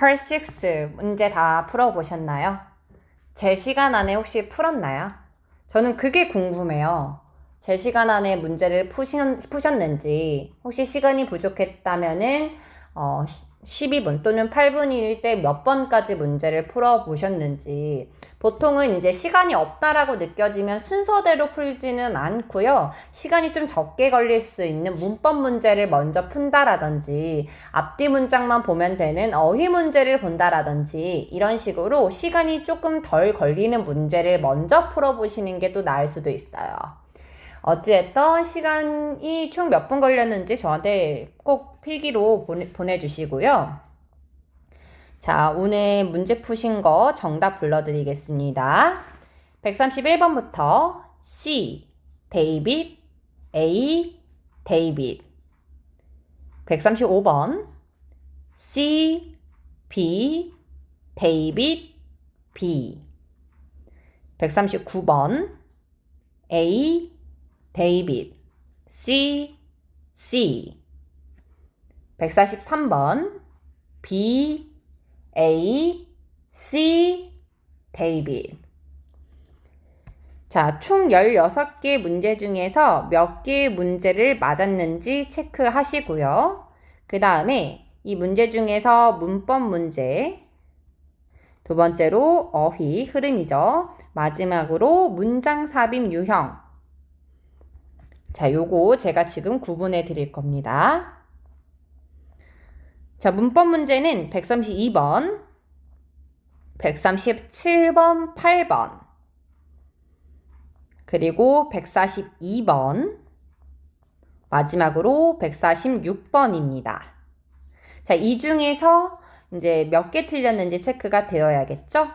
Part 6 문제 다 풀어보셨나요? 제 시간 안에 혹시 풀었나요? 저는 그게 궁금해요. 제 시간 안에 문제를 푸셨는지, 혹시 시간이 부족했다면은 12분 또는 8분일 때 몇 번까지 문제를 풀어보셨는지. 보통은 이제 시간이 없다라고 느껴지면 순서대로 풀지는 않고요. 시간이 좀 적게 걸릴 수 있는 문법 문제를 먼저 푼다라든지, 앞뒤 문장만 보면 되는 어휘 문제를 본다라든지, 이런 식으로 시간이 조금 덜 걸리는 문제를 먼저 풀어보시는 게 또 나을 수도 있어요. 어찌됐든 시간이 총 몇 분 걸렸는지 저한테 꼭 필기로 보내주시고요. 자, 오늘 문제 푸신 거 정답 불러드리겠습니다. 131번부터 C, 데이빗, A, 데이빗. 135번 C, B, 데이빗, B. 139번 A, 데이빗, C, C. 143번 B, A, C, 데이빗. 자, 총 16개 문제 중에서 몇 개의 문제를 맞았는지 체크하시고요. 그 다음에 이 문제 중에서 문법 문제, 두 번째로 어휘, 흐름이죠. 마지막으로 문장 삽입 유형. 자, 요거 제가 지금 구분해 드릴 겁니다. 자, 문법 문제는 132번, 137번, 8번, 그리고 142번, 마지막으로 146번입니다. 자, 이 중에서 이제 몇 개 틀렸는지 체크가 되어야겠죠?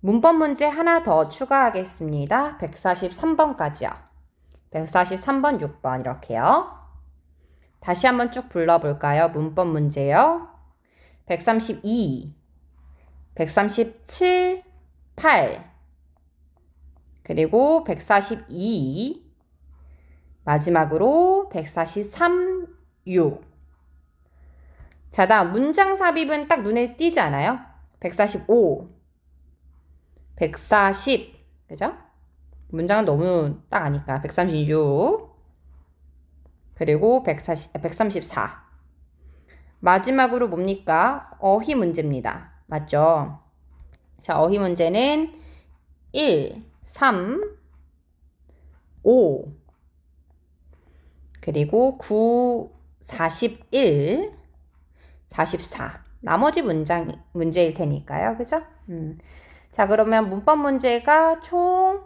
문법 문제 하나 더 추가하겠습니다. 143번까지요. 143번, 6번 이렇게요. 다시 한번 쭉 불러볼까요? 문법 문제요. 132, 137, 8, 그리고 142, 마지막으로 143, 6. 자, 다음 문장 삽입은 딱 눈에 띄지 않아요? 145, 140, 그죠? 문장은 너무 딱 아니까 136, 그리고 134. 마지막으로 뭡니까? 어휘 문제입니다. 맞죠? 자, 어휘 문제는 1, 3, 5, 그리고 9, 41, 44. 나머지 문제일 테니까요. 그죠? 자, 그러면 문법 문제가 총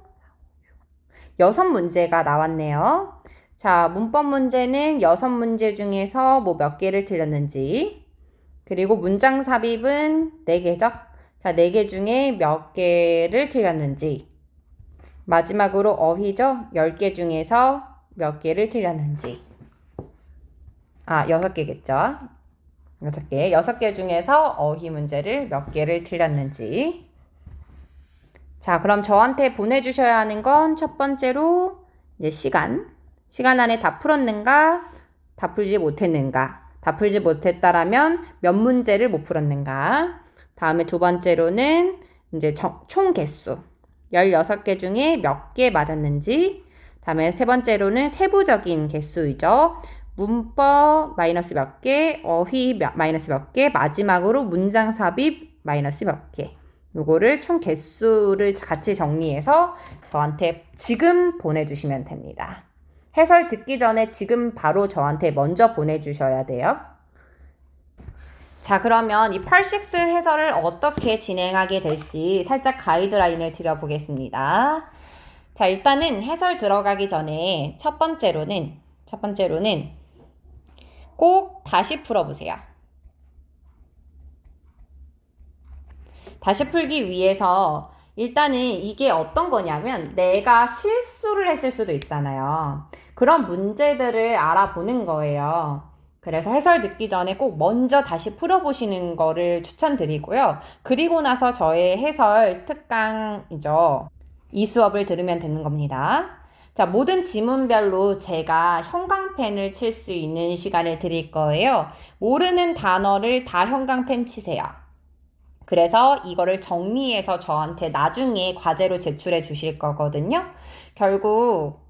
6문제가 나왔네요. 자, 문법 문제는 6문제 중에서 뭐 몇 개를 틀렸는지, 그리고 문장 삽입은 4개죠? 자, 4개 중에 몇 개를 틀렸는지, 마지막으로 어휘죠? 10개 중에서 몇 개를 틀렸는지. 6개겠죠? 6개. 6개 중에서 어휘 문제를 몇 개를 틀렸는지. 자, 그럼 저한테 보내주셔야 하는 건 첫 번째로 이제 시간 안에 다 풀었는가, 다 풀지 못했는가, 다 풀지 못했다라면 몇 문제를 못 풀었는가. 다음에 두 번째로는 이제 총 개수 16개 중에 몇 개 맞았는지. 다음에 세 번째로는 세부적인 개수이죠. 문법 마이너스 몇 개, 어휘 마이너스 몇 개, 마지막으로 문장 삽입 마이너스 몇 개. 요거를 총 개수를 같이 정리해서 저한테 지금 보내주시면 됩니다. 해설 듣기 전에 지금 바로 저한테 먼저 보내주셔야 돼요. 자, 그러면 이 Part 6 해설을 어떻게 진행하게 될지 살짝 가이드라인을 드려보겠습니다. 자, 일단은 해설 들어가기 전에 첫 번째로는 꼭 다시 풀어보세요. 다시 풀기 위해서 일단은 이게 어떤 거냐면 내가 실수를 했을 수도 있잖아요. 그런 문제들을 알아보는 거예요. 그래서 해설 듣기 전에 꼭 먼저 다시 풀어보시는 거를 추천드리고요. 그리고 나서 저의 해설 특강이죠. 이 수업을 들으면 되는 겁니다. 자, 모든 지문별로 제가 형광펜을 칠 수 있는 시간을 드릴 거예요. 모르는 단어를 다 형광펜 치세요. 그래서 이거를 정리해서 저한테 나중에 과제로 제출해 주실 거거든요. 결국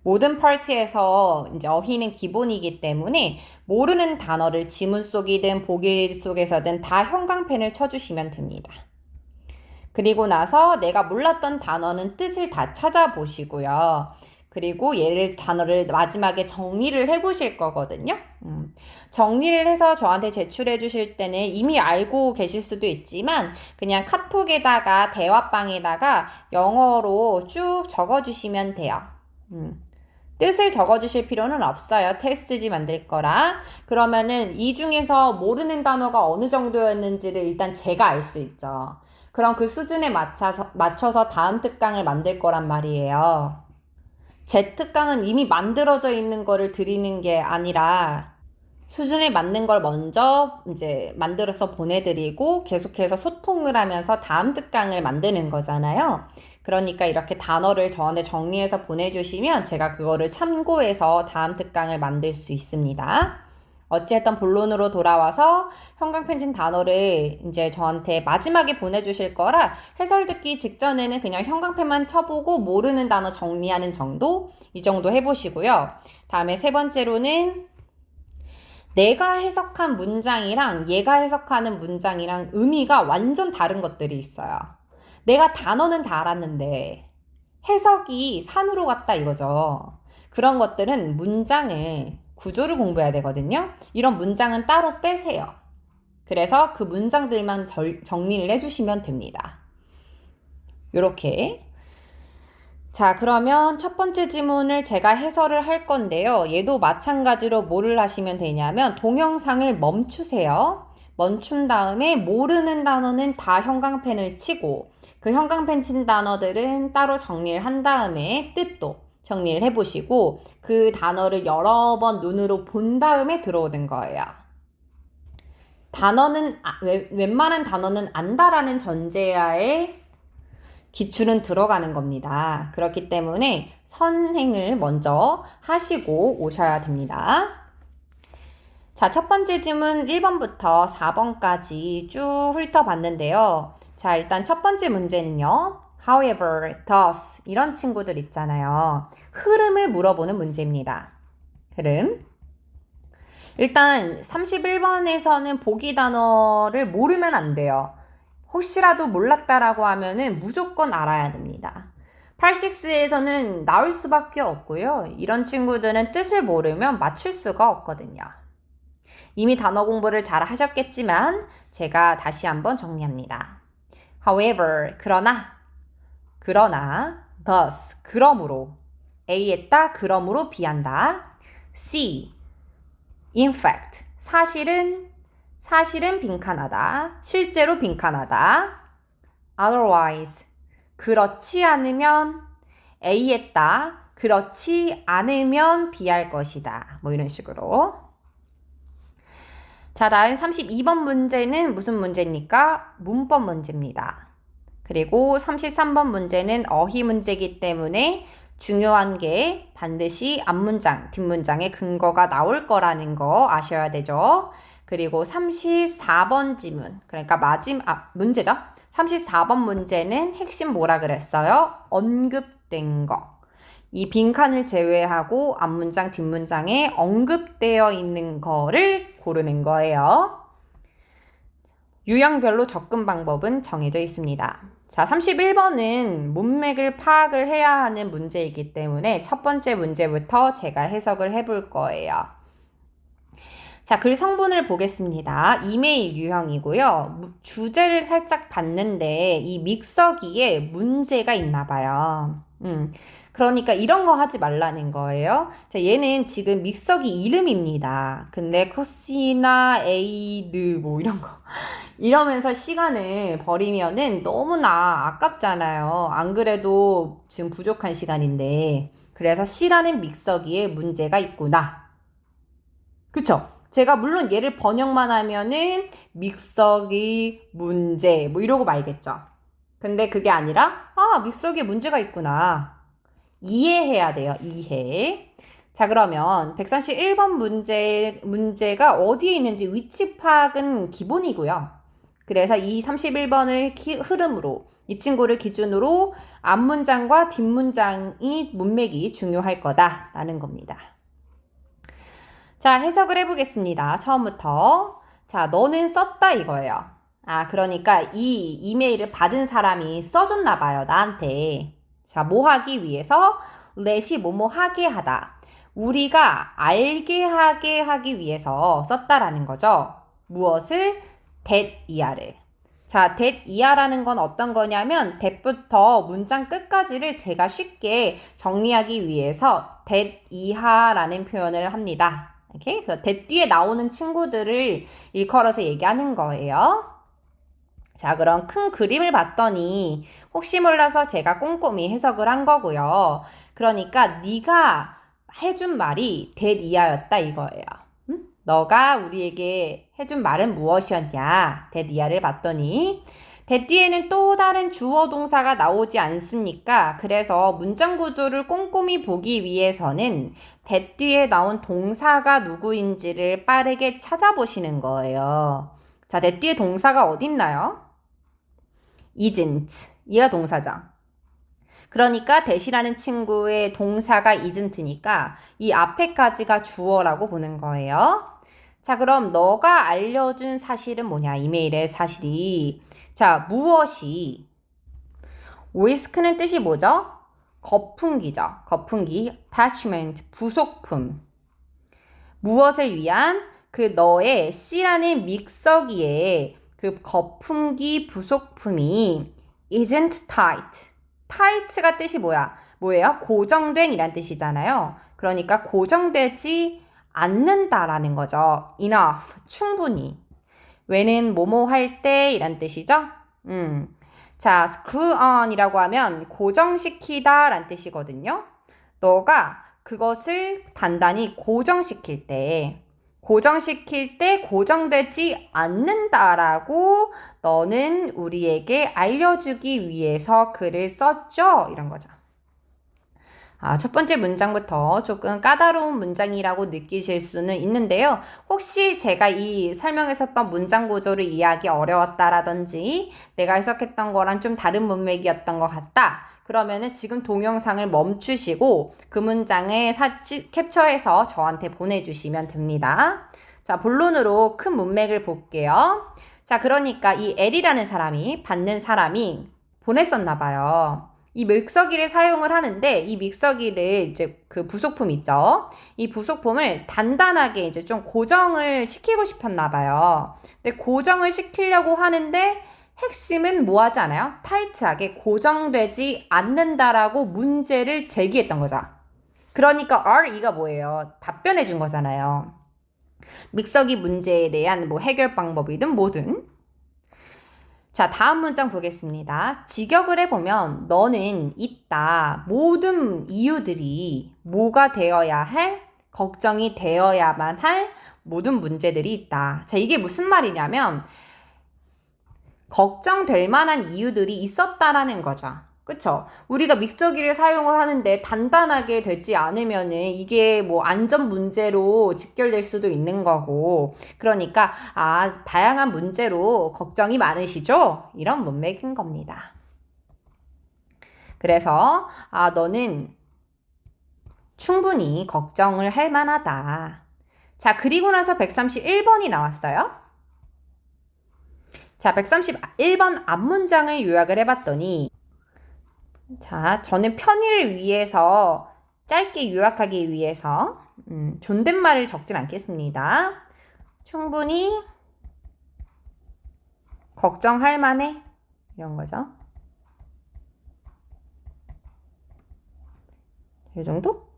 모든 파트에서 이제 어휘는 기본이기 때문에 모르는 단어를 지문 속이든 보기 속에서든 다 형광펜을 쳐주시면 됩니다. 그리고 나서 내가 몰랐던 단어는 뜻을 다 찾아보시고요. 그리고 단어를 마지막에 정리를 해보실 거거든요. 정리를 해서 저한테 제출해 주실 때는 이미 알고 계실 수도 있지만 그냥 카톡에다가 대화방에다가 영어로 쭉 적어주시면 돼요. 뜻을 적어주실 필요는 없어요. 텍스트지 만들 거라. 그러면은 이 중에서 모르는 단어가 어느 정도였는지를 일단 제가 알 수 있죠. 그럼 그 수준에 맞춰서 다음 특강을 만들 거란 말이에요. 제 특강은 이미 만들어져 있는 거를 드리는 게 아니라 수준에 맞는 걸 먼저 이제 만들어서 보내드리고 계속해서 소통을 하면서 다음 특강을 만드는 거잖아요. 그러니까 이렇게 단어를 저한테 정리해서 보내주시면 제가 그거를 참고해서 다음 특강을 만들 수 있습니다. 어찌됐든 본론으로 돌아와서 형광펜 친 단어를 이제 저한테 마지막에 보내주실 거라 해설 듣기 직전에는 그냥 형광펜만 쳐보고 모르는 단어 정리하는 정도? 이 정도 해보시고요. 다음에 세 번째로는 내가 해석한 문장이랑 얘가 해석하는 문장이랑 의미가 완전 다른 것들이 있어요. 내가 단어는 다 알았는데 해석이 산으로 갔다 이거죠. 그런 것들은 문장을 구조를 공부해야 되거든요. 이런 문장은 따로 빼세요. 그래서 그 문장들만 정리를 해주시면 됩니다. 요렇게. 자, 그러면 첫 번째 지문을 제가 해설을 할 건데요. 얘도 마찬가지로 뭐를 하시면 되냐면 동영상을 멈추세요. 멈춘 다음에 모르는 단어는 다 형광펜을 치고 그 형광펜 친 단어들은 따로 정리를 한 다음에 뜻도 정리를 해보시고 그 단어를 여러 번 눈으로 본 다음에 들어오는 거예요. 웬만한 단어는 안다라는 전제하에 기출은 들어가는 겁니다. 그렇기 때문에 선행을 먼저 하시고 오셔야 됩니다. 자, 첫 번째 질문 1번부터 4번까지 쭉 훑어봤는데요. 자, 일단 첫 번째 문제는요. However, thus 이런 친구들 있잖아요. 흐름을 물어보는 문제입니다. 흐름. 일단 31번에서는 보기 단어를 모르면 안 돼요. 혹시라도 몰랐다라고 하면은 무조건 알아야 됩니다. 86에서는 나올 수밖에 없고요. 이런 친구들은 뜻을 모르면 맞출 수가 없거든요. 이미 단어 공부를 잘 하셨겠지만 제가 다시 한번 정리합니다. However, 그러나, thus, 그러므로, A했다, 그러므로 B한다. C, in fact, 사실은 빈칸하다. 실제로 빈칸하다. Otherwise, 그렇지 않으면 A했다. 그렇지 않으면 B 할 것이다. 뭐 이런 식으로. 자, 다음 32번 문제는 무슨 문제입니까? 문법 문제입니다. 그리고 33번 문제는 어휘 문제이기 때문에 중요한 게 반드시 앞문장, 뒷문장에 근거가 나올 거라는 거 아셔야 되죠. 그리고 34번 지문, 그러니까 문제죠. 34번 문제는 핵심 뭐라 그랬어요? 언급된 거. 이 빈칸을 제외하고 앞문장, 뒷문장에 언급되어 있는 거를 고르는 거예요. 유형별로 접근 방법은 정해져 있습니다. 자, 31번은 문맥을 파악을 해야 하는 문제이기 때문에 첫 번째 문제부터 제가 해석을 해볼 거예요. 자, 글 성분을 보겠습니다. 이메일 유형이고요. 주제를 살짝 봤는데 이 믹서기에 문제가 있나 봐요. 그러니까 이런 거 하지 말라는 거예요. 자, 얘는 지금 믹서기 이름입니다. 근데 코시나 에이드 뭐 이런 거 이러면서 시간을 버리면은 너무나 아깝잖아요. 안 그래도 지금 부족한 시간인데. 그래서 C라는 믹서기에 문제가 있구나. 그쵸? 제가 물론 얘를 번역만 하면은 믹서기 문제 뭐 이러고 말겠죠. 근데 그게 아니라 믹서기에 문제가 있구나. 이해해야 돼요. 이해. 자, 그러면 131번 문제가 어디에 있는지 위치 파악은 기본이고요. 그래서 이 31번을 흐름으로 이 친구를 기준으로 앞문장과 뒷문장이 문맥이 중요할 거다라는 겁니다. 자, 해석을 해보겠습니다. 처음부터. 자, 너는 썼다 이거예요. 그러니까 이 이메일을 받은 사람이 써줬나 봐요, 나한테. 자, 뭐 하기 위해서? let이 뭐뭐 하게 하다. 우리가 알게 하게 하기 위해서 썼다라는 거죠. 무엇을? that 이하를. 자, that 이하라는 건 어떤 거냐면 that부터 문장 끝까지를 제가 쉽게 정리하기 위해서 that 이하라는 표현을 합니다. 이렇게 그래서 that 뒤에 나오는 친구들을 일컬어서 얘기하는 거예요. 자, 그럼 큰 그림을 봤더니 혹시 몰라서 제가 꼼꼼히 해석을 한 거고요. 그러니까 네가 해준 말이 that 이하였다 이거예요. 너가 우리에게 해준 말은 무엇이었냐? that 이하를 봤더니 that 뒤에는 또 다른 주어 동사가 나오지 않습니까? 그래서 문장 구조를 꼼꼼히 보기 위해서는 that 뒤에 나온 동사가 누구인지를 빠르게 찾아보시는 거예요. 자, that 뒤에 동사가 어딨나요? isn't. 얘가 동사죠. 그러니까 that이라는 친구의 동사가 isn't니까 이 앞에까지가 주어라고 보는 거예요. 자, 그럼 너가 알려준 사실은 뭐냐? 이메일의 사실이. 자, 무엇이? whisk는 뜻이 뭐죠? 거품기죠. 거품기, attachment, 부속품. 무엇을 위한? 그 너의 C라는 믹서기에 그 거품기 부속품이 isn't tight. tight가 뜻이 뭐예요? 고정된 이란 뜻이잖아요. 그러니까 고정되지 않는다라는 거죠. enough, 충분히. 왜는 뭐뭐 할 때 이란 뜻이죠. 자, screw on 이라고 하면 고정시키다 란 뜻이거든요. 너가 그것을 단단히 고정시킬 때 고정되지 않는다라고 너는 우리에게 알려주기 위해서 글을 썼죠? 이런 거죠. 첫 번째 문장부터 조금 까다로운 문장이라고 느끼실 수는 있는데요. 혹시 제가 이 설명했었던 문장 구조를 이해하기 어려웠다라든지 내가 해석했던 거랑 좀 다른 문맥이었던 것 같다. 그러면은 지금 동영상을 멈추시고 그 문장을 캡처해서 저한테 보내주시면 됩니다. 자, 본론으로 큰 문맥을 볼게요. 자, 그러니까 이 L이라는 사람이 받는 사람이 보냈었나 봐요. 이 믹서기를 사용을 하는데 이 믹서기를 이제 그 부속품 있죠. 이 부속품을 단단하게 이제 좀 고정을 시키고 싶었나 봐요. 근데 고정을 시키려고 하는데 핵심은 뭐 하지 않아요? 타이트하게 고정되지 않는다라고 문제를 제기했던 거죠. 그러니까 RE가 뭐예요? 답변해 준 거잖아요. 믹서기 문제에 대한 뭐 해결 방법이든 뭐든. 자, 다음 문장 보겠습니다. 직역을 해보면 너는 있다. 모든 이유들이 뭐가 되어야 할? 걱정이 되어야만 할 모든 문제들이 있다. 자, 이게 무슨 말이냐면 걱정될 만한 이유들이 있었다라는 거죠. 그쵸? 우리가 믹서기를 사용을 하는데 단단하게 되지 않으면은 이게 뭐 안전 문제로 직결될 수도 있는 거고. 그러니까, 다양한 문제로 걱정이 많으시죠? 이런 문맥인 겁니다. 그래서, 너는 충분히 걱정을 할 만하다. 자, 그리고 나서 131번이 나왔어요. 자, 131번 앞문장을 요약을 해봤더니 자, 저는 편의를 위해서 짧게 요약하기 위해서 존댓말을 적진 않겠습니다. 충분히 걱정할 만해 이런 거죠. 이 정도?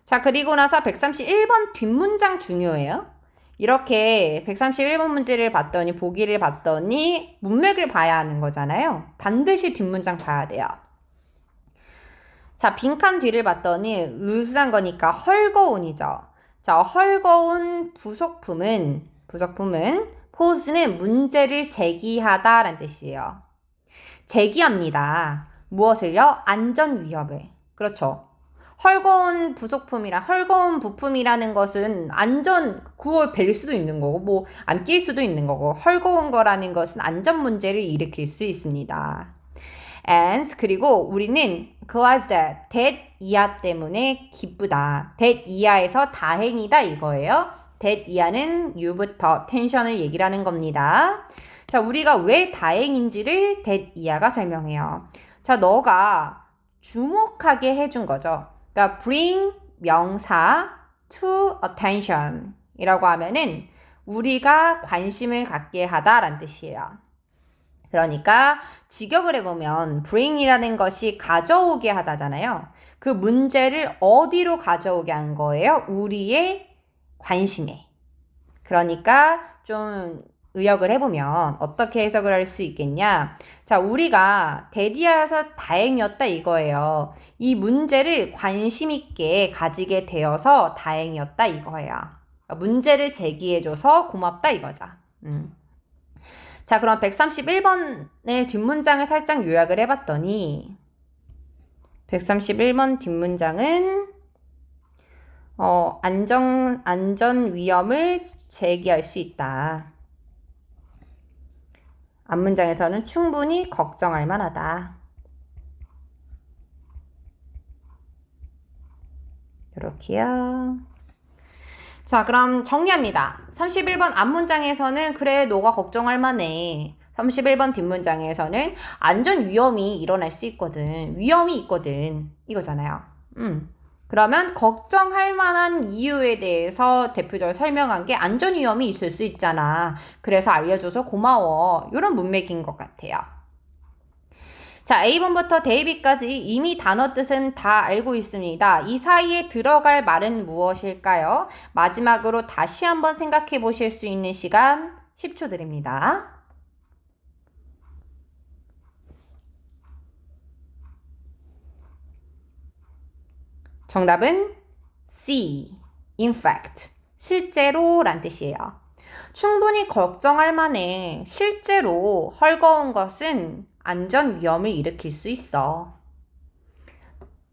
자, 그리고 나서 131번 뒷문장 중요해요. 이렇게 131번 문제를 봤더니 보기를 봤더니 문맥을 봐야 하는 거잖아요. 반드시 뒷문장 봐야 돼요. 자, 빈칸 뒤를 봤더니 으스한 거니까 헐거운이죠. 자, 헐거운 부속품은 포스는 문제를 제기하다 라는 뜻이에요. 제기합니다. 무엇을요? 안전 위협을. 그렇죠. 헐거운 헐거운 부품이라는 것은 안전 구월 벨 수도 있는 거고, 뭐, 안 낄 수도 있는 거고, 헐거운 거라는 것은 안전 문제를 일으킬 수 있습니다. and, 그리고 우리는 glad that 이하 때문에 기쁘다. that 이하에서 다행이다 이거예요. that 이하는 you부터 텐션을 얘기를 하는 겁니다. 자, 우리가 왜 다행인지를 that 이하가 설명해요. 자, 너가 주목하게 해준 거죠. 그러니까 bring 명사 to attention 이라고 하면은 우리가 관심을 갖게 하다라는 뜻이에요. 그러니까 직역을 해보면 bring이라는 것이 가져오게 하다잖아요. 그 문제를 어디로 가져오게 한 거예요? 우리의 관심에. 그러니까 좀 의역을 해보면 어떻게 해석을 할 수 있겠냐? 자, 우리가 대디하여서 다행이었다 이거예요. 이 문제를 관심 있게 가지게 되어서 다행이었다 이거예요. 문제를 제기해줘서 고맙다 이거죠. 자, 그럼 131번의 뒷문장을 살짝 요약을 해봤더니 131번 뒷문장은 안전 위험을 제기할 수 있다. 앞문장에서는 충분히 걱정할 만하다. 이렇게요. 자, 그럼 정리합니다. 31번 앞문장에서는 그래, 너가 걱정할 만해. 31번 뒷문장에서는 안전 위험이 일어날 수 있거든. 위험이 있거든. 이거잖아요. 그러면 걱정할 만한 이유에 대해서 대표적으로 설명한 게 안전 위험이 있을 수 있잖아. 그래서 알려줘서 고마워. 이런 문맥인 것 같아요. 자, A번부터 데이비까지 이미 단어 뜻은 다 알고 있습니다. 이 사이에 들어갈 말은 무엇일까요? 마지막으로 다시 한번 생각해 보실 수 있는 시간 10초 드립니다. 정답은 C. In fact. 실제로 란 뜻이에요. 충분히 걱정할 만해. 실제로 헐거운 것은 안전 위험을 일으킬 수 있어.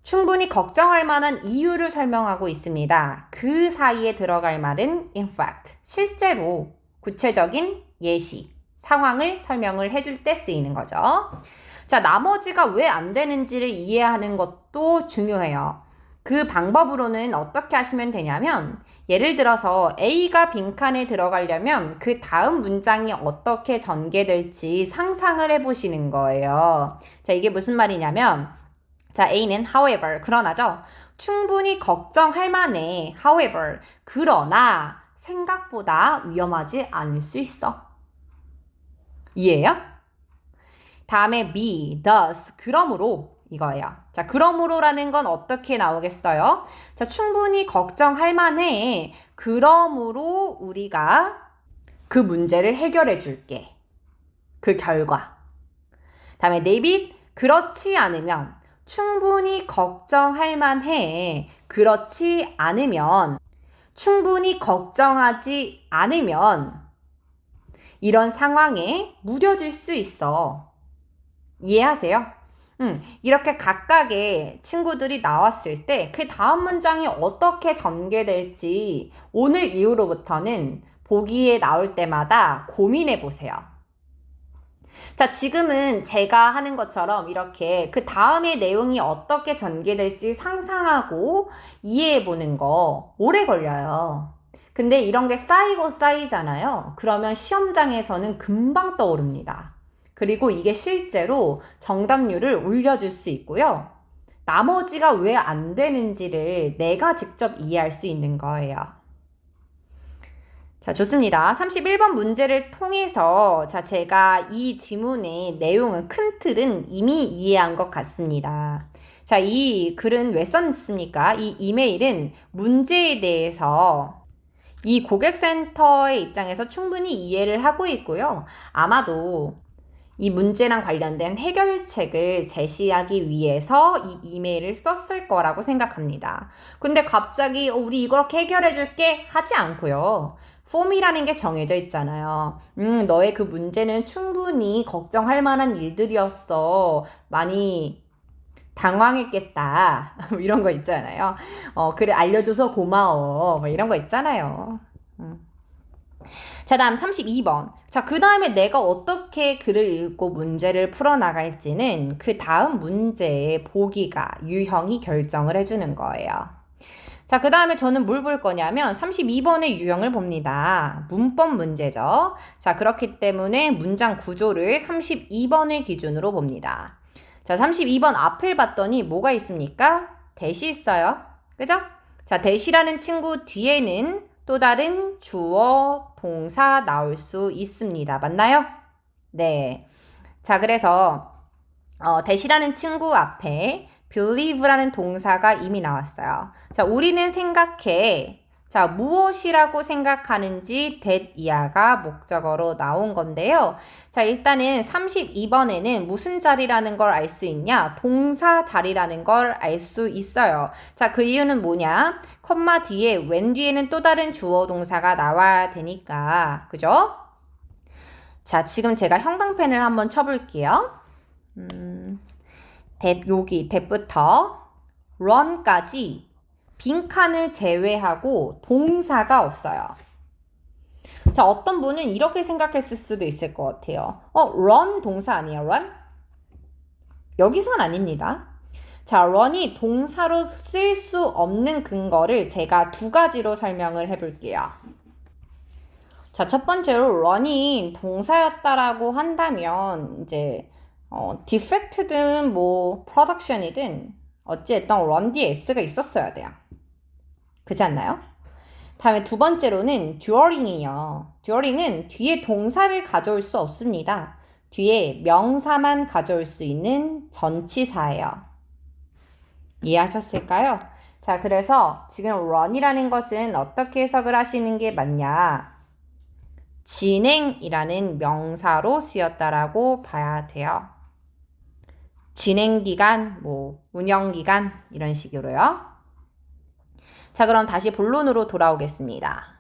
충분히 걱정할 만한 이유를 설명하고 있습니다. 그 사이에 들어갈 말은 in fact, 실제로 구체적인 예시, 상황을 설명을 해줄 때 쓰이는 거죠. 자, 나머지가 왜 안 되는지를 이해하는 것도 중요해요. 그 방법으로는 어떻게 하시면 되냐면 예를 들어서 A가 빈칸에 들어가려면 그 다음 문장이 어떻게 전개될지 상상을 해보시는 거예요. 자, 이게 무슨 말이냐면 자, A는 however, 그러나죠. 충분히 걱정할 만해. however, 그러나 생각보다 위험하지 않을 수 있어. 이해해요? 다음에 B, thus, 그러므로 이거예요. 자, 그러므로라는 건 어떻게 나오겠어요? 자, 충분히 걱정할 만해. 그러므로 우리가 그 문제를 해결해 줄게. 그 결과. 다음에 데이빗, 그렇지 않으면 충분히 걱정할 만해. 그렇지 않으면 충분히 걱정하지 않으면 이런 상황에 무뎌질 수 있어. 이해하세요? 이렇게 각각의 친구들이 나왔을 때 그 다음 문장이 어떻게 전개될지 오늘 이후로부터는 보기에 나올 때마다 고민해 보세요. 자, 지금은 제가 하는 것처럼 이렇게 그 다음의 내용이 어떻게 전개될지 상상하고 이해해 보는 거 오래 걸려요. 근데 이런 게 쌓이고 쌓이잖아요. 그러면 시험장에서는 금방 떠오릅니다. 그리고 이게 실제로 정답률을 올려줄 수 있고요. 나머지가 왜 안 되는지를 내가 직접 이해할 수 있는 거예요. 자, 좋습니다. 31번 문제를 통해서 자, 제가 이 지문의 내용은 큰 틀은 이미 이해한 것 같습니다. 자, 이 글은 왜 썼습니까? 이 이메일은 문제에 대해서 이 고객센터의 입장에서 충분히 이해를 하고 있고요. 아마도 이 문제랑 관련된 해결책을 제시하기 위해서 이 이메일을 썼을 거라고 생각합니다. 근데 갑자기 우리 이렇게 해결해 줄게 하지 않고요. 폼이라는 게 정해져 있잖아요. 너의 그 문제는 충분히 걱정할 만한 일들이었어. 많이 당황했겠다. 뭐 이런 거 있잖아요. 그래, 알려줘서 고마워. 뭐 이런 거 있잖아요. 자, 다음 32번. 자, 그 다음에 내가 어떻게 글을 읽고 문제를 풀어나갈지는 그 다음 문제의 보기가, 유형이 결정을 해주는 거예요. 자, 그 다음에 저는 뭘 볼 거냐면 32번의 유형을 봅니다. 문법 문제죠. 자, 그렇기 때문에 문장 구조를 32번을 기준으로 봅니다. 자, 32번 앞을 봤더니 뭐가 있습니까? 대시 있어요. 그죠? 자, 대시라는 친구 뒤에는 또 다른 주어, 동사 나올 수 있습니다. 맞나요? 네. 자, 그래서 대시라는 친구 앞에 believe라는 동사가 이미 나왔어요. 자, 우리는 생각해. 자, 무엇이라고 생각하는지 that 이하가 목적어로 나온 건데요. 자, 일단은 32번에는 무슨 자리라는 걸 알 수 있냐? 동사 자리라는 걸 알 수 있어요. 자, 그 이유는 뭐냐? 컴마 뒤에 when 뒤에는 또 다른 주어 동사가 나와야 되니까. 그죠? 자, 지금 제가 형광펜을 한번 쳐볼게요. 여기 that부터 run까지 빈칸을 제외하고 동사가 없어요. 자, 어떤 분은 이렇게 생각했을 수도 있을 것 같아요. run 동사 아니에요, run? 여기선 아닙니다. 자, run이 동사로 쓸 수 없는 근거를 제가 두 가지로 설명을 해볼게요. 자, 첫 번째로 run이 동사였다라고 한다면 이제 defect든 뭐 production이든 어찌됐든 run 뒤에 s가 있었어야 돼요. 그렇지 않나요? 다음에 두 번째로는 during이요. during은 뒤에 동사를 가져올 수 없습니다. 뒤에 명사만 가져올 수 있는 전치사예요. 이해하셨을까요? 자, 그래서 지금 run이라는 것은 어떻게 해석을 하시는 게 맞냐? 진행이라는 명사로 쓰였다라고 봐야 돼요. 진행기간, 뭐 운영기간 이런 식으로요. 자, 그럼 다시 본론으로 돌아오겠습니다.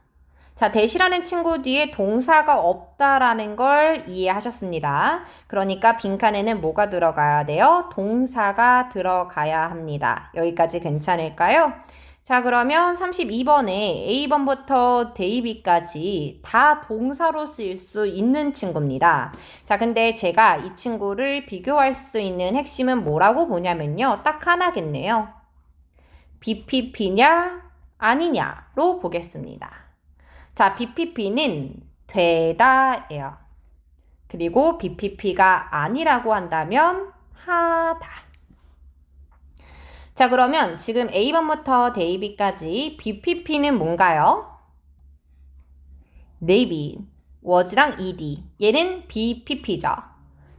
자, 대시라는 친구 뒤에 동사가 없다라는 걸 이해하셨습니다. 그러니까 빈칸에는 뭐가 들어가야 돼요? 동사가 들어가야 합니다. 여기까지 괜찮을까요? 자, 그러면 32번에 A번부터 B까지 다 동사로 쓰일 수 있는 친구입니다. 자, 근데 제가 이 친구를 비교할 수 있는 핵심은 뭐라고 보냐면요. 딱 하나겠네요. BPP냐 아니냐로 보겠습니다. 자, BPP는 되다예요. 그리고 BPP가 아니라고 한다면 하다. 자, 그러면 지금 A번부터 B까지 BPP는 뭔가요? Maybe, was랑 ed. 얘는 BPP죠.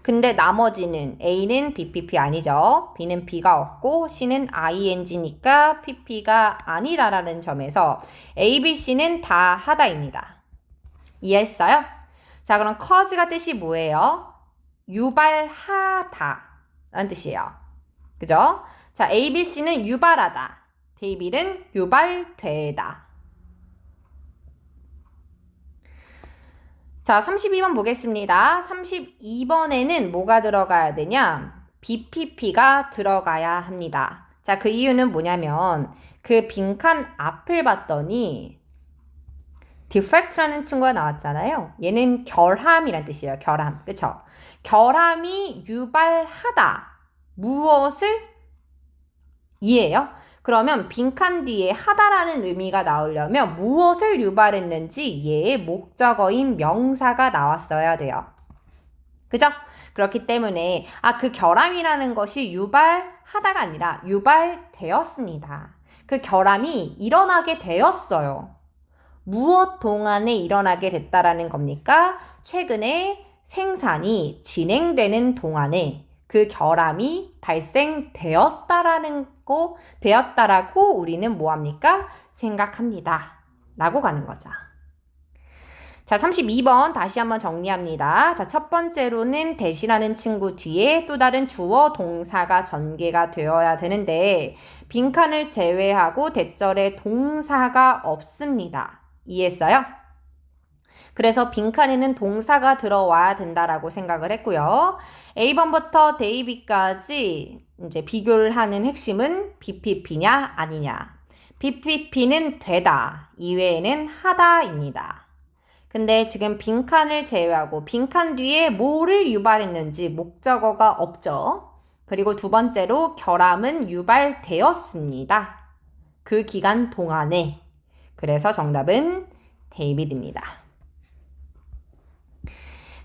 근데 나머지는 A는 BPP 아니죠. B는 B가 없고 C는 ING니까 PP가 아니다라는 점에서 A, B, C는 다 하다입니다. 이해했어요? 자, 그럼 cause가 뜻이 뭐예요? 유발하다 라는 뜻이에요. 그죠? 자, A, B, C는 유발하다. D는 유발되다. 자, 32번 보겠습니다. 32번에는 뭐가 들어가야 되냐? BPP가 들어가야 합니다. 자, 그 이유는 뭐냐면 그 빈칸 앞을 봤더니 defect라는 친구가 나왔잖아요. 얘는 결함이란 뜻이에요. 결함. 그쵸? 결함이 유발하다. 무엇을? 이해해요? 그러면 빈칸 뒤에 하다라는 의미가 나오려면 무엇을 유발했는지 얘의 목적어인 명사가 나왔어야 돼요. 그죠? 그렇기 때문에 그 결함이라는 것이 유발하다가 아니라 유발되었습니다. 그 결함이 일어나게 되었어요. 무엇 동안에 일어나게 됐다라는 겁니까? 최근에 생산이 진행되는 동안에 그 결함이 되었다라고 우리는 뭐합니까? 생각합니다. 라고 가는 거죠. 자, 32번 다시 한번 정리합니다. 자, 첫 번째로는 대시라는 친구 뒤에 또 다른 주어 동사가 전개가 되어야 되는데 빈칸을 제외하고 대절에 동사가 없습니다. 이해했어요? 그래서 빈칸에는 동사가 들어와야 된다라고 생각을 했고요. A번부터 데이비까지 이제 비교를 하는 핵심은 BPP냐 아니냐. BPP는 되다, 이외에는 하다입니다. 근데 지금 빈칸을 제외하고 빈칸 뒤에 뭐를 유발했는지 목적어가 없죠. 그리고 두 번째로 결함은 유발되었습니다. 그 기간 동안에. 그래서 정답은 데이비드입니다.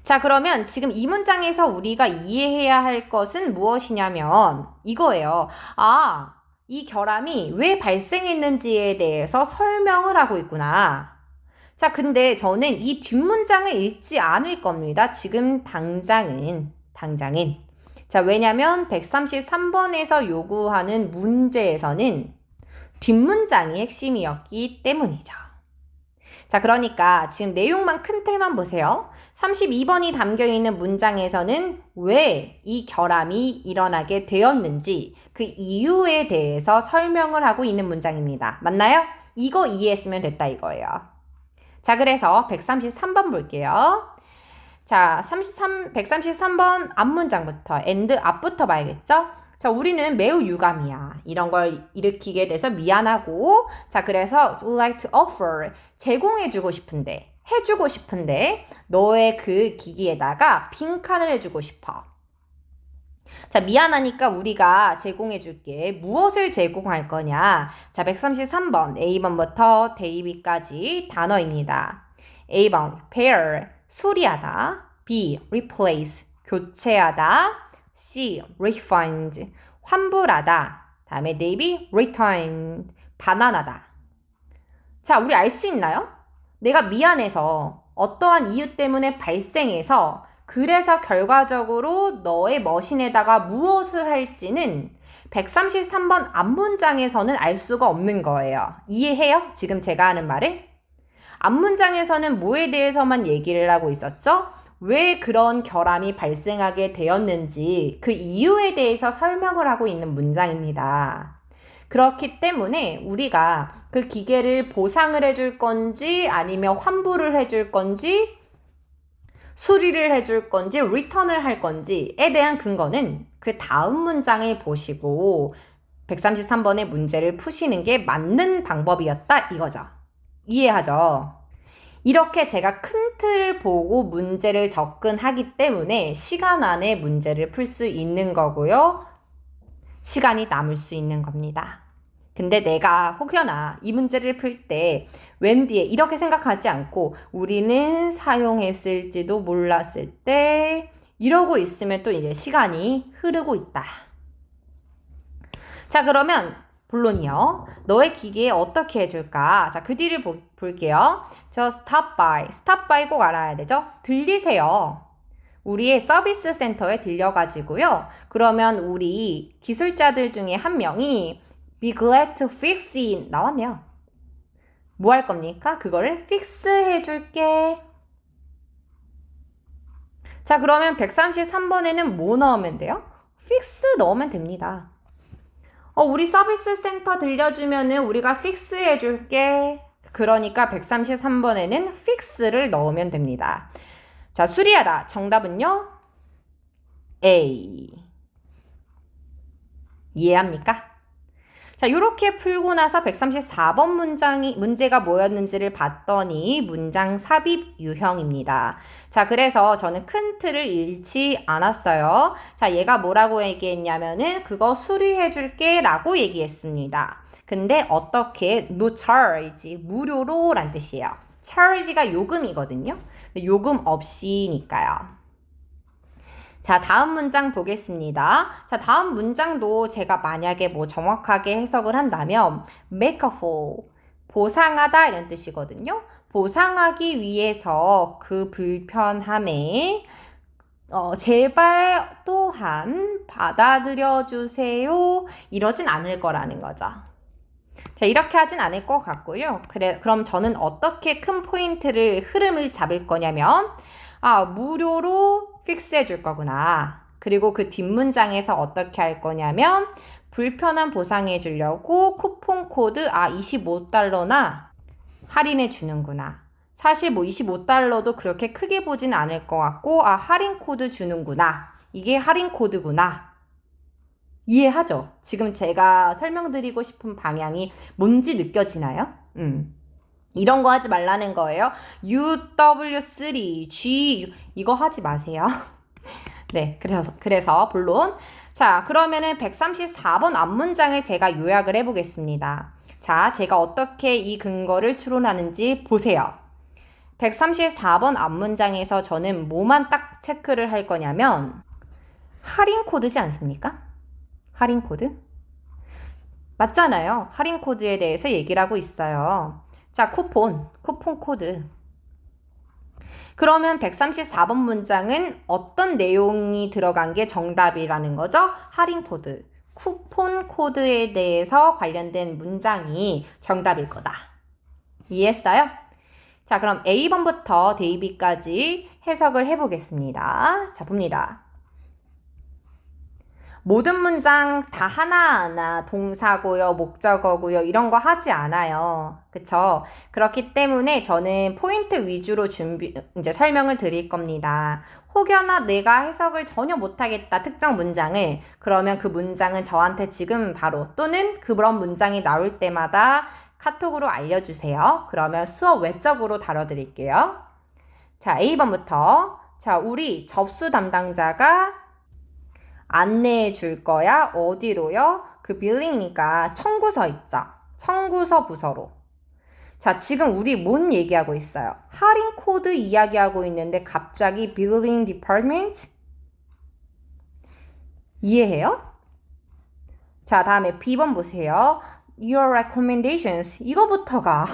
자, 그러면 지금 이 문장에서 우리가 이해해야 할 것은 무엇이냐면 이거예요. 아, 이 결함이 왜 발생했는지에 대해서 설명을 하고 있구나. 자, 근데 저는 이 뒷문장을 읽지 않을 겁니다. 지금 당장은. 자, 왜냐면 133번에서 요구하는 문제에서는 뒷문장이 핵심이었기 때문이죠. 자, 그러니까 지금 내용만 큰 틀만 보세요. 32번이 담겨있는 문장에서는 왜 이 결함이 일어나게 되었는지 그 이유에 대해서 설명을 하고 있는 문장입니다. 맞나요? 이거 이해했으면 됐다 이거예요. 자, 그래서 133번 볼게요. 자, 133번 앞문장부터 and 앞부터 봐야겠죠? 자, 우리는 매우 유감이야. 이런 걸 일으키게 돼서 미안하고, 자, 그래서 would like to offer, 제공해주고 싶은데, 해주고 싶은데, 너의 그 기기에다가 빈칸을 해주고 싶어. 자, 미안하니까 우리가 제공해줄게. 무엇을 제공할 거냐? 자, 133번, A번부터 데이비까지 단어입니다. A번, repair, 수리하다. B, replace, 교체하다. C, refund, 환불하다. 다음에 데이비, return, 반환하다. 자, 우리 알 수 있나요? 내가 미안해서 어떠한 이유 때문에 발생해서 그래서 결과적으로 너의 머신에다가 무엇을 할지는 133번 앞문장에서는 알 수가 없는 거예요. 이해해요? 지금 제가 하는 말을? 앞문장에서는 뭐에 대해서만 얘기를 하고 있었죠? 왜 그런 결함이 발생하게 되었는지 그 이유에 대해서 설명을 하고 있는 문장입니다. 그렇기 때문에 우리가 그 기계를 보상을 해줄 건지 아니면 환불을 해줄 건지 수리를 해줄 건지 리턴을 할 건지에 대한 근거는 그 다음 문장을 보시고 133번의 문제를 푸시는 게 맞는 방법이었다 이거죠. 이해하죠? 이렇게 제가 큰 틀을 보고 문제를 접근하기 때문에 시간 안에 문제를 풀 수 있는 거고요. 시간이 남을 수 있는 겁니다. 근데 내가 혹여나 이 문제를 풀 때 웬디에 이렇게 생각하지 않고 우리는 사용했을지도 몰랐을 때 이러고 있으면 또 이제 시간이 흐르고 있다. 자, 그러면 본론이요. 너의 기계에 어떻게 해줄까? 자, 그 뒤를 볼게요. 저 stop by 꼭 알아야 되죠? 들리세요. 우리의 서비스 센터에 들려가지고요. 그러면 우리 기술자들 중에 한 명이 be glad to fix it 나왔네요. 뭐 할 겁니까? 그거를 fix 해줄게. 자, 그러면 133번에는 뭐 넣으면 돼요? fix 넣으면 됩니다. 우리 서비스 센터 들려주면은 우리가 fix 해줄게. 그러니까 133번에는 fix를 넣으면 됩니다. 자, 수리하다. 정답은요? A. 이해합니까? 자, 요렇게 풀고 나서 134번 문제가 뭐였는지를 봤더니 문장 삽입 유형입니다. 자, 그래서 저는 큰 틀을 잃지 않았어요. 자, 얘가 뭐라고 얘기했냐면은 그거 수리해줄게 라고 얘기했습니다. 근데 어떻게 no charge, 무료로 란 뜻이에요. charge가 요금이거든요. 요금 없이니까요. 자, 다음 문장 보겠습니다. 자, 다음 문장도 제가 만약에 뭐 정확하게 해석을 한다면 make up for, 보상하다 이런 뜻이거든요. 보상하기 위해서 그 불편함에 제발 또한 받아들여 주세요. 이러진 않을 거라는 거죠. 자, 이렇게 하진 않을 것 같고요. 그럼 저는 어떻게 큰 포인트를, 흐름을 잡을 거냐면 무료로 픽스해 줄 거구나. 그리고 그 뒷문장에서 어떻게 할 거냐면 불편한 보상해 주려고 쿠폰 코드 25달러나 할인해 주는구나. 사실 뭐 $25도 그렇게 크게 보진 않을 것 같고, 아, 할인 코드 주는구나. 이게 할인 코드구나. 이해하죠? 지금 제가 설명드리고 싶은 방향이 뭔지 느껴지나요? 이런 거 하지 말라는 거예요. UW3, G, 이거 하지 마세요. 네, 그래서, 본론. 자, 그러면은 134번 앞문장을 제가 요약을 해보겠습니다. 자, 제가 어떻게 이 근거를 추론하는지 보세요. 134번 앞문장에서 저는 뭐만 딱 체크를 할 거냐면, 할인 코드지 않습니까? 할인 코드? 맞잖아요. 할인 코드에 대해서 얘기를 하고 있어요. 자, 쿠폰 코드. 그러면 134번 문장은 어떤 내용이 들어간 게 정답이라는 거죠? 할인 코드. 쿠폰 코드에 대해서 관련된 문장이 정답일 거다. 이해했어요? 자, 그럼 A번부터 B까지 해석을 해보겠습니다. 자, 봅니다. 모든 문장 다 하나하나 동사고요, 목적어고요, 이런 거 하지 않아요. 그쵸? 그렇기 때문에 저는 포인트 위주로 이제 설명을 드릴 겁니다. 혹여나 내가 해석을 전혀 못하겠다, 특정 문장을. 그러면 그 문장은 저한테 지금 바로 또는 그런 문장이 나올 때마다 카톡으로 알려주세요. 그러면 수업 외적으로 다뤄드릴게요. 자, A번부터. 자, 우리 접수 담당자가 안내해 줄 거야. 어디로요? 그 빌링이니까 청구서 있죠. 청구서 부서로. 자, 지금 우리 뭔 얘기하고 있어요? 할인 코드 이야기하고 있는데 갑자기 빌링 디파트먼트? 이해해요? 자, 다음에 B번 보세요. Your recommendations. 이거부터가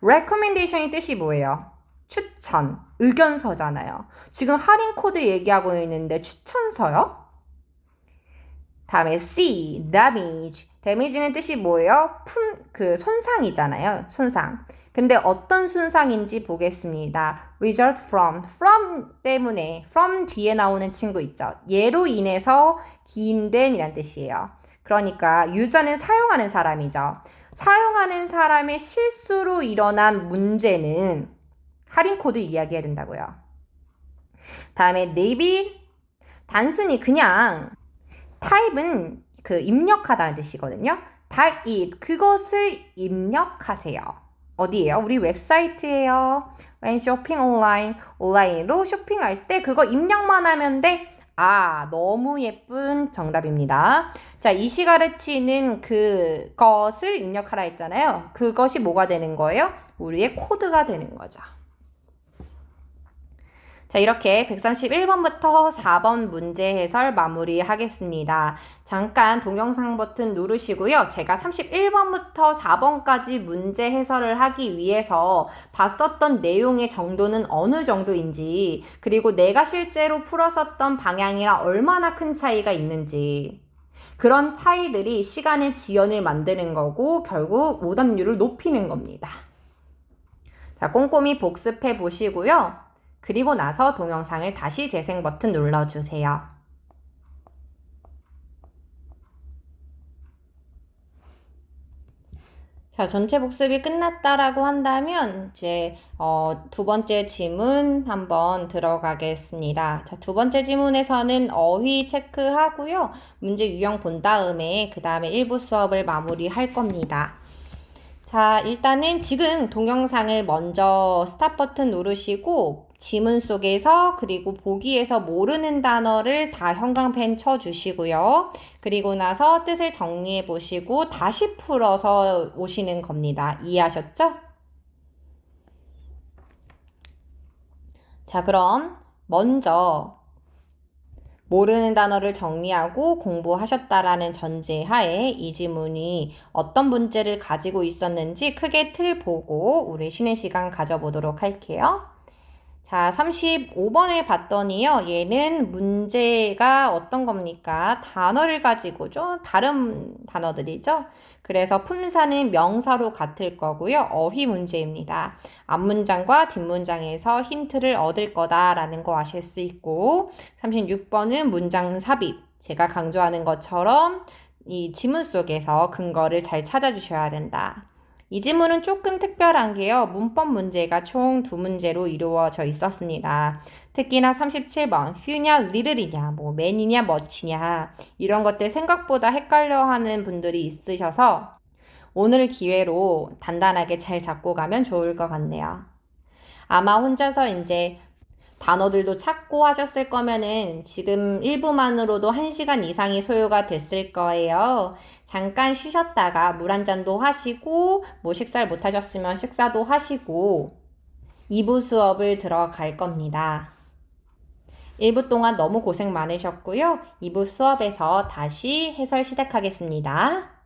recommendation이 뜻이 뭐예요? 추천, 의견서잖아요. 지금 할인 코드 얘기하고 있는데 추천서요? 다음에 C, damage. damage는 뜻이 뭐예요? 손상이잖아요. 손상. 근데 어떤 손상인지 보겠습니다. result from 때문에, from 뒤에 나오는 친구 있죠. 얘로 인해서 기인된 이란 뜻이에요. 그러니까 유저는 사용하는 사람이죠. 사용하는 사람의 실수로 일어난 문제는 할인 코드 이야기해야 된다고요. 다음에 navy, 단순히 그냥 타입은 입력하다는 뜻이거든요. type 그것을 입력하세요. 어디에요? 우리 웹사이트에요. when shopping online, 온라인으로 쇼핑할 때 그거 입력만 하면 돼. 아, 너무 예쁜 정답입니다. 자, 이시 가르치는 그것을 입력하라 했잖아요. 그것이 뭐가 되는 거예요? 우리의 코드가 되는 거죠. 자, 이렇게 131번부터 4번 문제 해설 마무리하겠습니다. 잠깐 동영상 버튼 누르시고요. 제가 31번부터 4번까지 문제 해설을 하기 위해서 봤었던 내용의 정도는 어느 정도인지, 그리고 내가 실제로 풀었었던 방향이랑 얼마나 큰 차이가 있는지, 그런 차이들이 시간의 지연을 만드는 거고 결국 오답률을 높이는 겁니다. 자, 꼼꼼히 복습해 보시고요. 그리고 나서 동영상을 다시 재생 버튼 눌러주세요. 자, 전체 복습이 끝났다라고 한다면 이제 두 번째 지문 한번 들어가겠습니다. 자, 두 번째 지문에서는 어휘 체크하고요. 문제 유형 본 다음에 그 다음에 일부 수업을 마무리할 겁니다. 자, 일단은 지금 동영상을 먼저 스탑 버튼 누르시고 지문 속에서 그리고 보기에서 모르는 단어를 다 형광펜 쳐주시고요. 그리고 나서 뜻을 정리해 보시고 다시 풀어서 오시는 겁니다. 이해하셨죠? 자, 그럼 먼저 모르는 단어를 정리하고 공부하셨다라는 전제하에 이 지문이 어떤 문제를 가지고 있었는지 크게 틀 보고 우리 쉬는 시간 가져보도록 할게요. 자, 35번을 봤더니요. 얘는 문제가 어떤 겁니까? 단어를 가지고죠. 다른 단어들이죠. 그래서 품사는 명사로 같을 거고요. 어휘 문제입니다. 앞문장과 뒷문장에서 힌트를 얻을 거다라는 거 아실 수 있고 36번은 문장 삽입. 제가 강조하는 것처럼 이 지문 속에서 근거를 잘 찾아주셔야 된다. 이 지문은 조금 특별한 게요. 문법 문제가 총 2문제로 이루어져 있었습니다. 특히나 37번, few냐, little이냐, 뭐 many냐, much냐 이런 것들 생각보다 헷갈려하는 분들이 있으셔서 오늘 기회로 단단하게 잘 잡고 가면 좋을 것 같네요. 아마 혼자서 이제 단어들도 찾고 하셨을 거면은 지금 1부만으로도 1시간 이상이 소요가 됐을 거예요. 잠깐 쉬셨다가 물 한 잔도 하시고 뭐 식사를 못 하셨으면 식사도 하시고 2부 수업을 들어갈 겁니다. 1부 동안 너무 고생 많으셨고요. 2부 수업에서 다시 해설 시작하겠습니다.